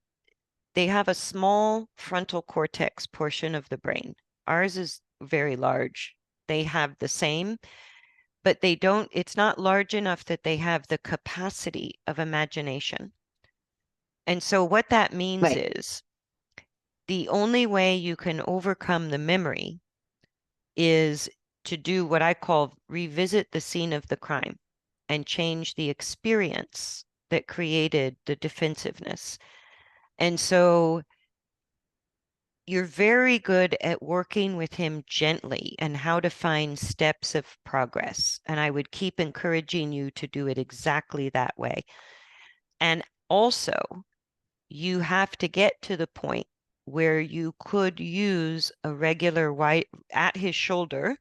Speaker 1: they have a small frontal cortex portion of the brain. Ours is very large. They have the same, but they don't, it's not large enough that they have the capacity of imagination. And so what that means
Speaker 2: Right.
Speaker 1: is the only way you can overcome the memory is to do what I call revisit the scene of the crime and change the experience that created the defensiveness. And so you're very good at working with him gently and how to find steps of progress. And I would keep encouraging you to do it exactly that way. And also, you have to get to the point where you could use a regular white at his shoulder,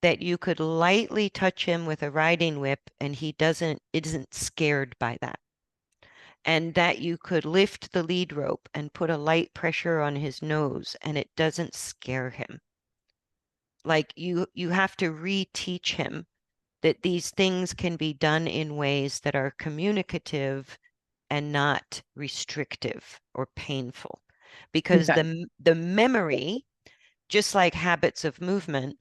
Speaker 1: that you could lightly touch him with a riding whip and he isn't scared by that. And that you could lift the lead rope and put a light pressure on his nose and it doesn't scare him. Like you have to reteach him that these things can be done in ways that are communicative and not restrictive or painful. Because
Speaker 2: Okay.
Speaker 1: the memory, just like habits of movement,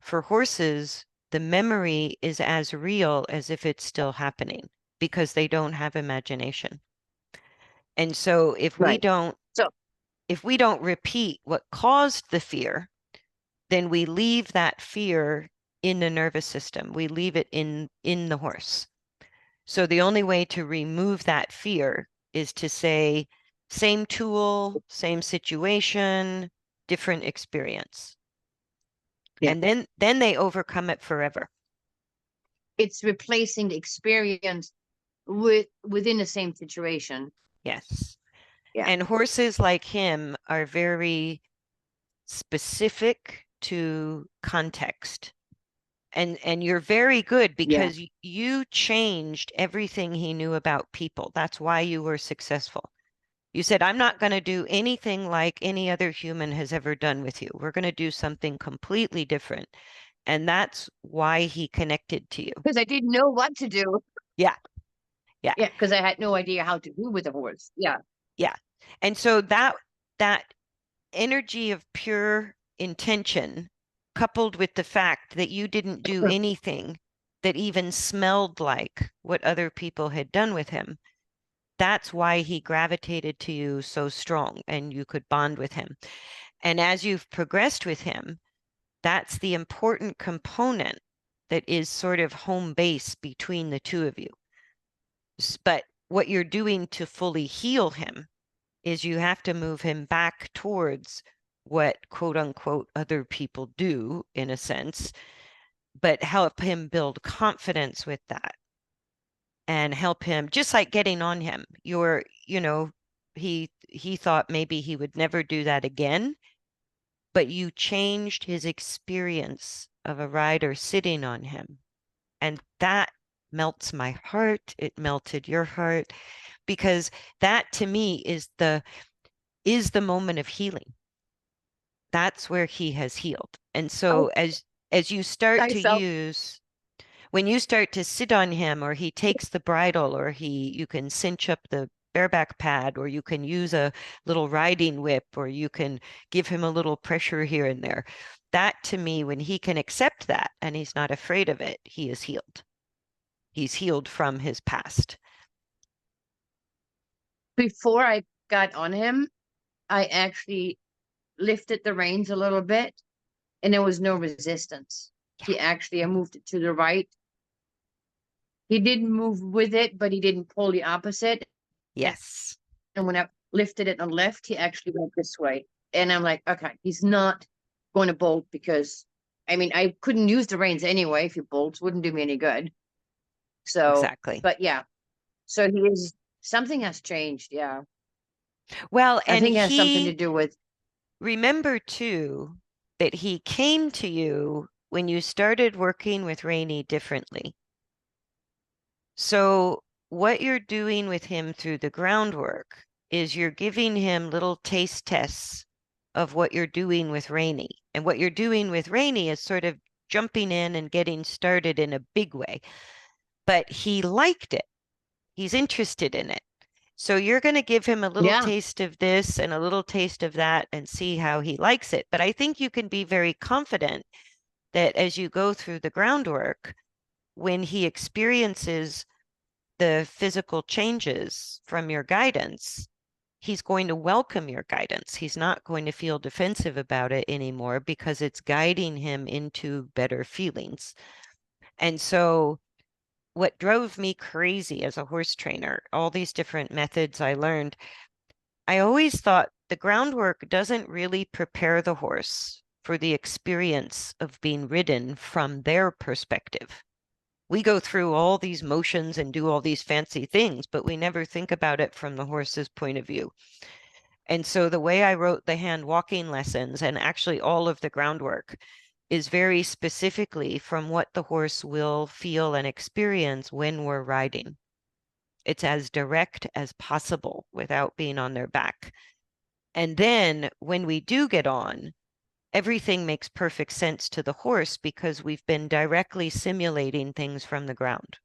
Speaker 1: for horses, the memory is as real as if it's still happening because they don't have imagination. And so
Speaker 2: Right. So
Speaker 1: if we don't repeat what caused the fear, then we leave that fear in the nervous system. We leave it in the horse. So the only way to remove that fear is to say, same tool, same situation, different experience.
Speaker 2: yeah,
Speaker 1: And then they overcome it forever.
Speaker 2: it's replacing the experience within the same situation.
Speaker 1: Yes.
Speaker 2: Yeah.
Speaker 1: And horses like him are very specific to context. And you're very good
Speaker 2: Yeah.
Speaker 1: because you changed everything he knew about people. That's why you were successful. You said, I'm not going to do anything like any other human has ever done with you. We're going to do something completely different. And that's why he connected to you.
Speaker 2: Because I didn't know what to do.
Speaker 1: Yeah, yeah,
Speaker 2: Yeah, because I had no idea how to do with a horse. Yeah.
Speaker 1: yeah. And so that energy of pure intention, coupled with the fact that you didn't do anything that even smelled like what other people had done with him, that's why he gravitated to you so strong and you could bond with him. And as you've progressed with him, that's the important component that is sort of home base between the two of you. But what you're doing to fully heal him is you have to move him back towards what quote unquote other people do in a sense, but help him build confidence with that and help him, just like getting on him. He thought maybe he would never do that again, but you changed his experience of a rider sitting on him. And that melts my heart. It melted your heart because that to me is the moment of healing. That's where he has healed. And
Speaker 2: I,
Speaker 1: so as you start
Speaker 2: I
Speaker 1: to
Speaker 2: felt
Speaker 1: use when you start to sit on him or he takes the bridle or you can cinch up the bareback pad or you can use a little riding whip or you can give him a little pressure here and there. That to me, when he can accept that and he's not afraid of it, he is healed. He's healed from his past.
Speaker 2: before I got on him, I actually lifted the reins a little bit and there was no resistance.
Speaker 1: Yeah.
Speaker 2: I moved it to the right. He didn't move with it, but he didn't pull the opposite.
Speaker 1: Yes.
Speaker 2: And when I lifted it on left, he actually went this way. And I'm like, okay, he's not going to bolt because I mean, I couldn't use the reins anyway if he bolts, wouldn't do me any good. So,
Speaker 1: Exactly.
Speaker 2: but yeah, so he is, something has changed. Yeah.
Speaker 1: Well,
Speaker 2: I
Speaker 1: and
Speaker 2: think it has something to
Speaker 1: he
Speaker 2: do with,
Speaker 1: remember too that he came to you when you started working with Rani differently. So what you're doing with him through the groundwork is you're giving him little taste tests of what you're doing with Rani. And what you're doing with Rani is sort of jumping in and getting started in a big way. But he liked it. He's interested in it. So you're going to give him a little
Speaker 2: yeah.
Speaker 1: taste of this and a little taste of that and see how he likes it. But I think you can be very confident that as you go through the groundwork, when he experiences the physical changes from your guidance, he's going to welcome your guidance. He's not going to feel defensive about it anymore because it's guiding him into better feelings. And so what drove me crazy as a horse trainer, all these different methods I learned, I always thought the groundwork doesn't really prepare the horse for the experience of being ridden from their perspective. We go through all these motions and do all these fancy things, but we never think about it from the horse's point of view. And so the way I wrote the hand walking lessons and actually all of the groundwork is very specifically from what the horse will feel and experience when we're riding. It's as direct as possible without being on their back. And then when we do get on, everything makes perfect sense to the horse because we've been directly simulating things from the ground.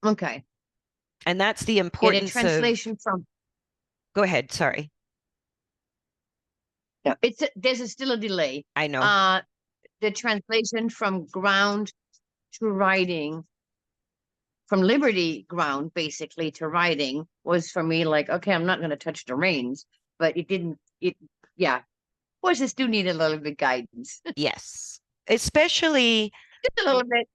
Speaker 2: Okay.
Speaker 1: And that's the
Speaker 2: Yeah. The
Speaker 1: importance of,
Speaker 2: translation from,
Speaker 1: go ahead, sorry.
Speaker 2: no, there's still a delay.
Speaker 1: I know.
Speaker 2: Uh, the translation from ground to riding, from Liberty ground basically to riding was for me like, okay, I'm not going to touch the reins, but it didn't, yeah, horses do need a little bit guidance.
Speaker 1: Yes. Especially
Speaker 2: Just a little bit.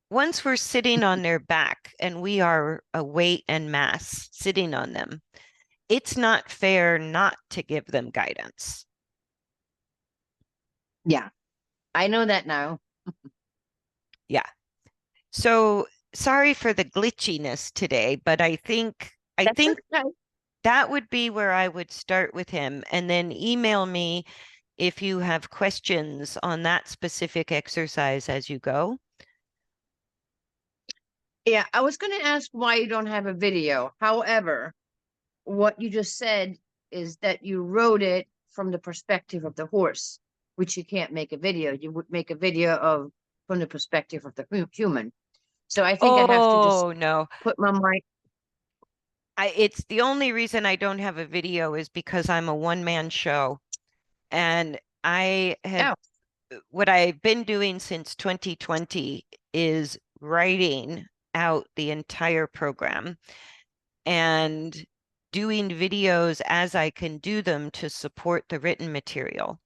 Speaker 1: once we're sitting on their back and we are a weight and mass sitting on them, it's not fair not to give them guidance.
Speaker 2: Yeah, I know that now.
Speaker 1: Yeah. So sorry for the glitchiness today, but I
Speaker 2: That's
Speaker 1: think
Speaker 2: okay.
Speaker 1: that would be where I would start with him and then email me if you have questions on that specific exercise as you go.
Speaker 2: Yeah, I was going to ask why you don't have a video. However, what you just said is that you wrote it from the perspective of the horse, which you can't make a video. You would make a video of from the perspective of the human. So I think I have to just
Speaker 1: Oh, no.
Speaker 2: put my mic.
Speaker 1: It's the only reason I don't have a video is because I'm a one-man show. And I have
Speaker 2: Oh,
Speaker 1: what I've been doing since 2020 is writing out the entire program and doing videos as I can do them to support the written material.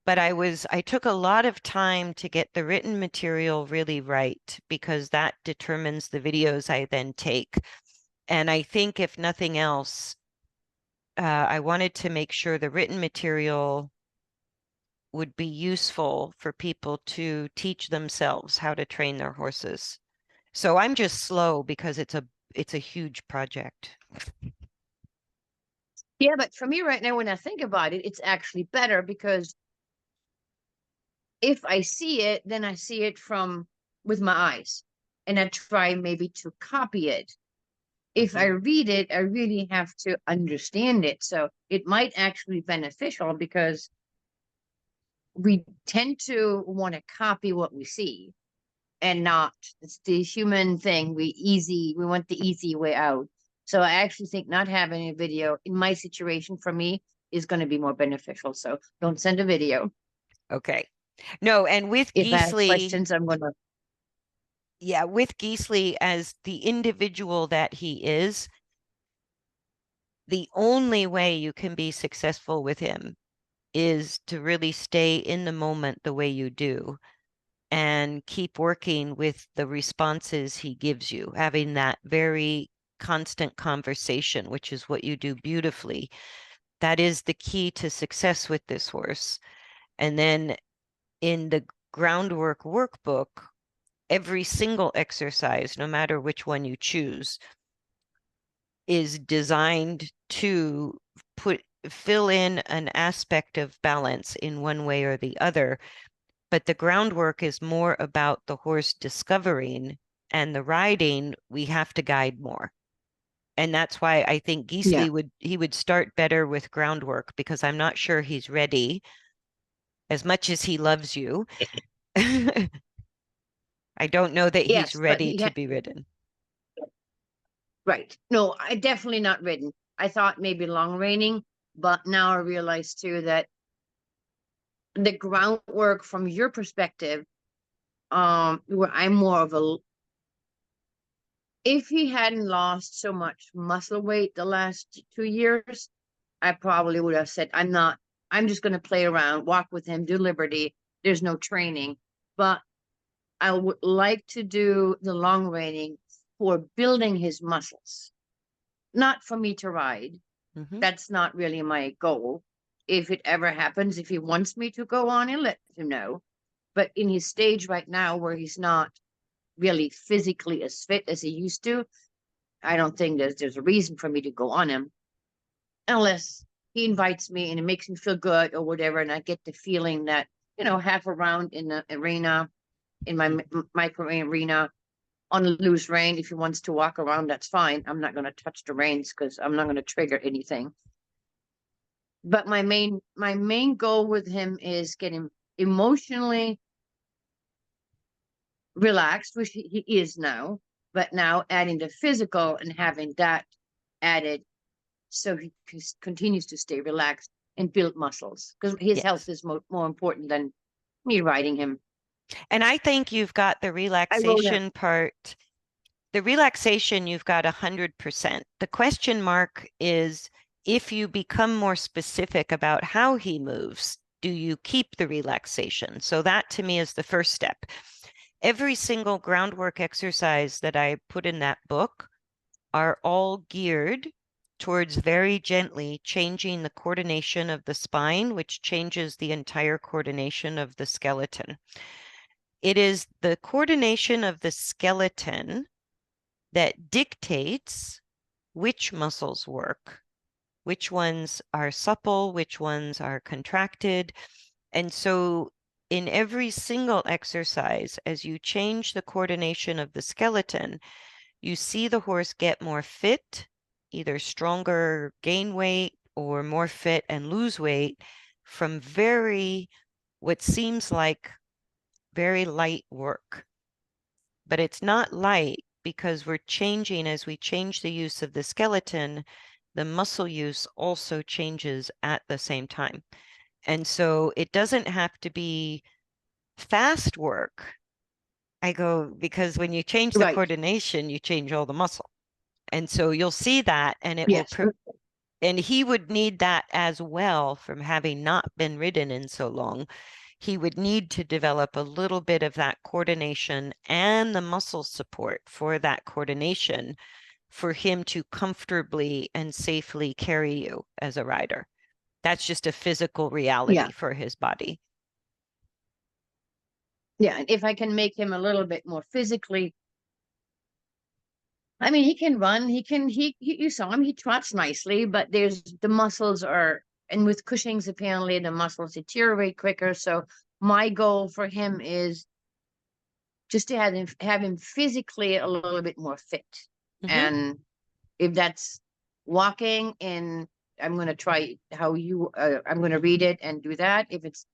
Speaker 1: but I took a lot of time to get the written material really right because that determines the videos I then take. And I think if nothing else, I wanted to make sure the written material would be useful for people to teach themselves how to train their horses. So I'm just slow because it's a huge project.
Speaker 2: Yeah, but for me right now, when I think about it, it's actually better because if I see it, then I see it from with my eyes and I try maybe to copy it. If I
Speaker 1: Mhm.
Speaker 2: read it, I really have to understand it. So it might actually be beneficial because we tend to want to copy what we see and not it's the human thing. We want the easy way out. So I actually think not having a video in my situation for me is going to be more beneficial. So don't send a video.
Speaker 1: Okay. No, and with
Speaker 2: If I have
Speaker 1: Giesle,
Speaker 2: questions, I'm gonna
Speaker 1: yeah, with Giesle as the individual that he is, the only way you can be successful with him is to really stay in the moment the way you do and keep working with the responses he gives you, having that very constant conversation, which is what you do beautifully. That is the key to success with this horse. And then in the groundwork workbook, every single exercise, no matter which one you choose, is designed to fill in an aspect of balance in one way or the other. But the groundwork is more about the horse discovering, and the riding, we have to guide more. And that's why I think
Speaker 2: yeah.
Speaker 1: Giesle would start better with groundwork because I'm not sure he's ready as much as he loves you. I don't know that he's
Speaker 2: Yes, but
Speaker 1: ready
Speaker 2: he
Speaker 1: to
Speaker 2: had
Speaker 1: be ridden.
Speaker 2: right. No, I definitely not ridden. I thought maybe long reining, but now I realize too that the groundwork from your perspective, where I'm more of a if he hadn't lost so much muscle weight the last 2 years, I probably would have said, I'm just going to play around, walk with him, do liberty. There's no training. But I would like to do the long reining for building his muscles, not for me to ride.
Speaker 1: Hmm.
Speaker 2: That's not really my goal. If it ever happens, if he wants me to go on, I'll let him know. But in his stage right now, where he's not really physically as fit as he used to, I don't think there's a reason for me to go on him unless he invites me and it makes me feel good or whatever, and I get the feeling that half a round in the arena, in my micro arena on a loose rein. If he wants to walk around, that's fine. I'm not going to touch the reins because I'm not going to trigger anything. But my main goal with him is getting emotionally relaxed, which he is now, but now adding the physical and having that added so he continues to stay relaxed and build muscles because his health
Speaker 1: Yes.
Speaker 2: is more important than me riding him.
Speaker 1: And I think you've got the
Speaker 2: I rode him.
Speaker 1: relaxation part. The relaxation, you've got 100%. The question mark is if you become more specific about how he moves, do you keep the relaxation? So that to me is the first step. Every single groundwork exercise that I put in that book are all geared towards very gently changing the coordination of the spine, which changes the entire coordination of the skeleton. It is the coordination of the skeleton that dictates which muscles work, which ones are supple, which ones are contracted. And so in every single exercise, as you change the coordination of the skeleton, you see the horse get more fit, either stronger, gain weight, or more fit and lose weight from what seems like very light work. But it's not light because we're changing as we change the use of the skeleton, the muscle use also changes at the same time. And so it doesn't have to be fast work. I go because when you change the
Speaker 2: Right.
Speaker 1: coordination, you change all the muscle. And so you'll see that and it will
Speaker 2: Yes.
Speaker 1: And he would need that as well from having not been ridden in so long. He would need to develop a little bit of that coordination and the muscle support for that coordination for him to comfortably and safely carry you as a rider. That's just a physical
Speaker 2: Yeah.
Speaker 1: reality for his body.
Speaker 2: Yeah. And if I can make him a little bit more physically, I mean, he can run, you saw him, he trots nicely, but the muscles are, and with Cushing's, apparently the muscles deteriorate quicker. So my goal for him is just to have him physically a little bit more fit.
Speaker 1: Mm-hmm.
Speaker 2: And if that's walking, and I'm going to try I'm going to read it and do that. If it's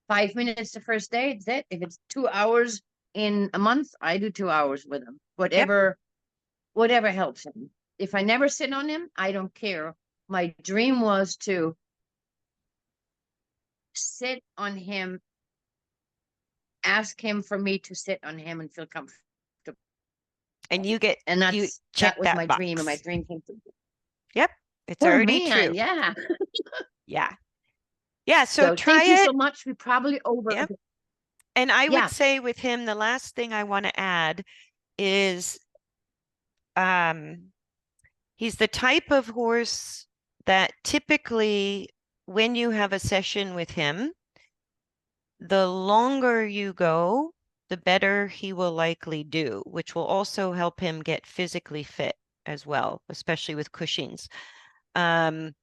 Speaker 2: 5 minutes the first day, it's it. If it's 2 hours in a month, I do 2 hours with him.
Speaker 1: Yep.
Speaker 2: Whatever helps him. If I never sit on him, I don't care. My dream was to sit on him, ask him for me to sit on him and feel comfortable.
Speaker 1: And
Speaker 2: And
Speaker 1: you
Speaker 2: that
Speaker 1: check
Speaker 2: was
Speaker 1: that
Speaker 2: my dream, and my
Speaker 1: box.
Speaker 2: dream came true.
Speaker 1: Yep. It's
Speaker 2: Oh
Speaker 1: already
Speaker 2: man,
Speaker 1: true.
Speaker 2: yeah.
Speaker 1: Yeah. Yeah. So
Speaker 2: So
Speaker 1: try
Speaker 2: thank you
Speaker 1: it.
Speaker 2: so much. We probably over.
Speaker 1: Yep. And I would
Speaker 2: Yeah.
Speaker 1: say with him, the last thing I want to add is um, he's the type of horse that typically, when you have a session with him, the longer you go, the better he will likely do, which will also help him get physically fit as well, especially with Cushing's. Um,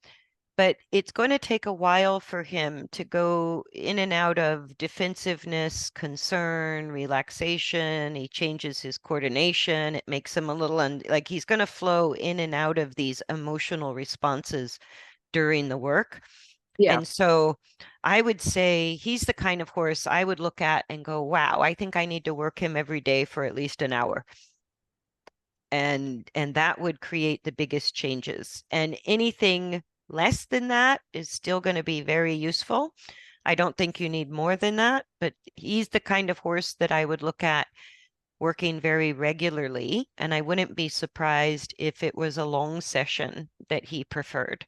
Speaker 1: but it's going to take a while for him to go in and out of defensiveness, concern, relaxation. He changes his coordination. It makes him a little like he's going to flow in and out of these emotional responses during the work.
Speaker 2: Yeah.
Speaker 1: And so I would say he's the kind of horse I would look at and go, wow, I think I need to work him every day for at least an hour. And that would create the biggest changes. And anything less than that is still going to be very useful. I don't think you need more than that, but he's the kind of horse that I would look at working very regularly, and I wouldn't be surprised if it was a long session that he preferred.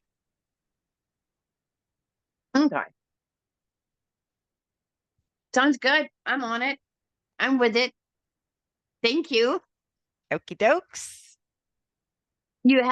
Speaker 2: Okay. Sounds good. I'm on it. I'm with it. Thank you.
Speaker 1: Okie dokes.
Speaker 2: You have